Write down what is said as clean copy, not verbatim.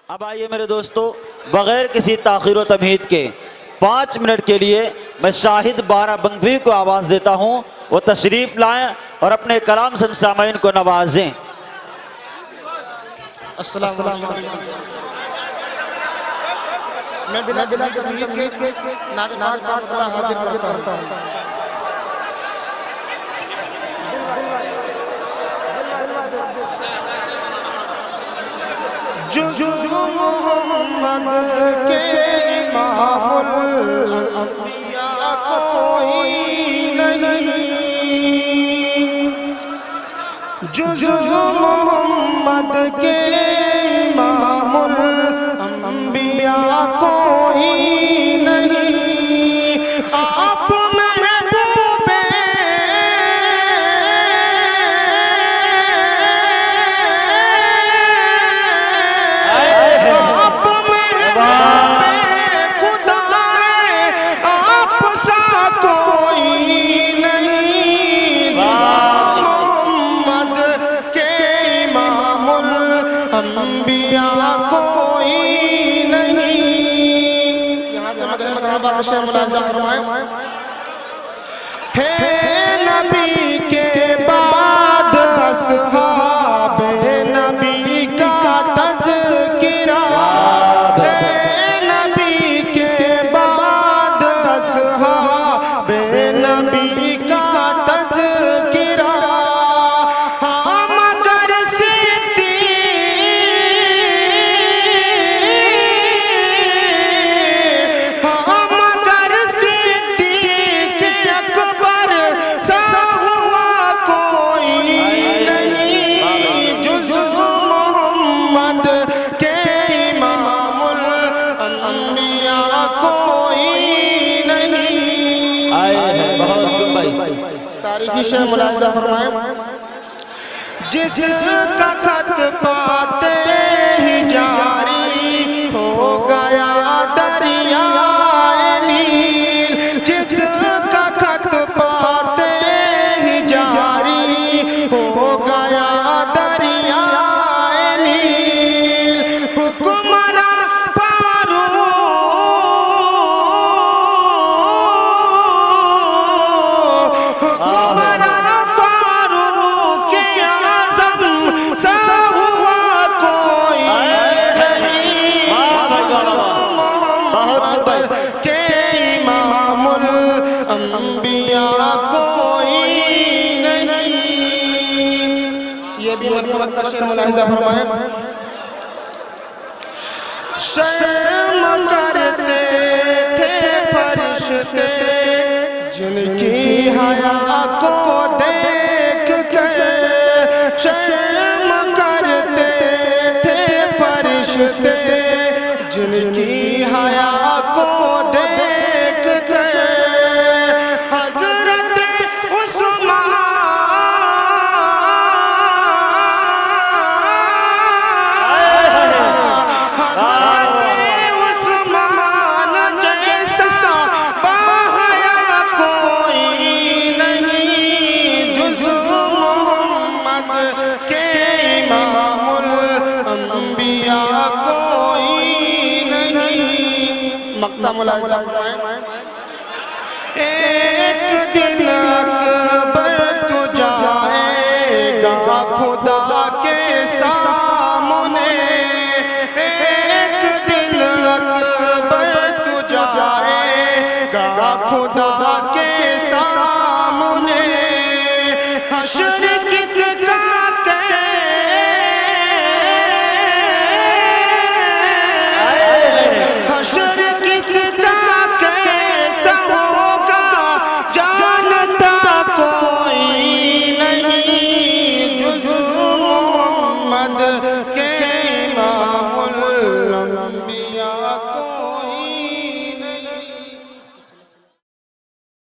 اب آئیے میرے دوستو، بغیر کسی تاخیر و تمہید کے 5 منٹ کے لیے میں شاہد بارہ بنگوی کو آواز دیتا ہوں، وہ تشریف لائیں اور اپنے کلام سے سامعین کو نوازیں۔ السلام علیکم۔ میں بنا کسی تمہید کے نعت پاک کا مطلع حاضر کرتا ہوں۔ جو محمد کے امام الانبیاء کوئی نہیں، جو محمد کے امام الانبیاء کوئی نہیں، آپ محبوب خدا ہے، آپ سا کوئی نہیں، جو محمد کے امام الانبیاء کوئی نہیں۔ یہاں سے مدح صحابہ کا شعر ملاحظہ فرمائیں۔ ہے نبی کے بعد اصحاب نبی کا تذکرہ، ہے نبی کے بعد اصحاب نبی کا تذکرہ، مگر صدیق اکبر سا ہوا کوئی نہیں، جز محمد کے امام الانبیاء کوئی نہیں۔ تاریخی شعر ملاحظہ فرمائیں۔ جس کا خط پاتے ہی جاری ہو گیا دریائے نیل، جس کا خط پاتے ہی جاری ہو گیا دریائے نیل، حکمراں فاروق اعظم سا ہوا کوئی نہیں، محمد کے امام الانبیاء کوئی نہیں۔ یہ بھی مرحبت کا شعر ملاحظہ فرمائیں۔ شرم کرتے تھے فرشتے جن کی حیا کو دیکھ کر، شرم کرتے تھے فرشتے جن کی حیا کو دیکھ کر، حضرت عثمان جیسا باحیا کوئی نہیں، جز محمد کے امام الانبیاء کوئی نہیں۔ مقطع ملاحظہ فرمائیں۔ ایک دن اکبر تو جائے گا خدا کے سامنے، ایک دن اکبر تو جائے گا خدا کے سامنے، حشر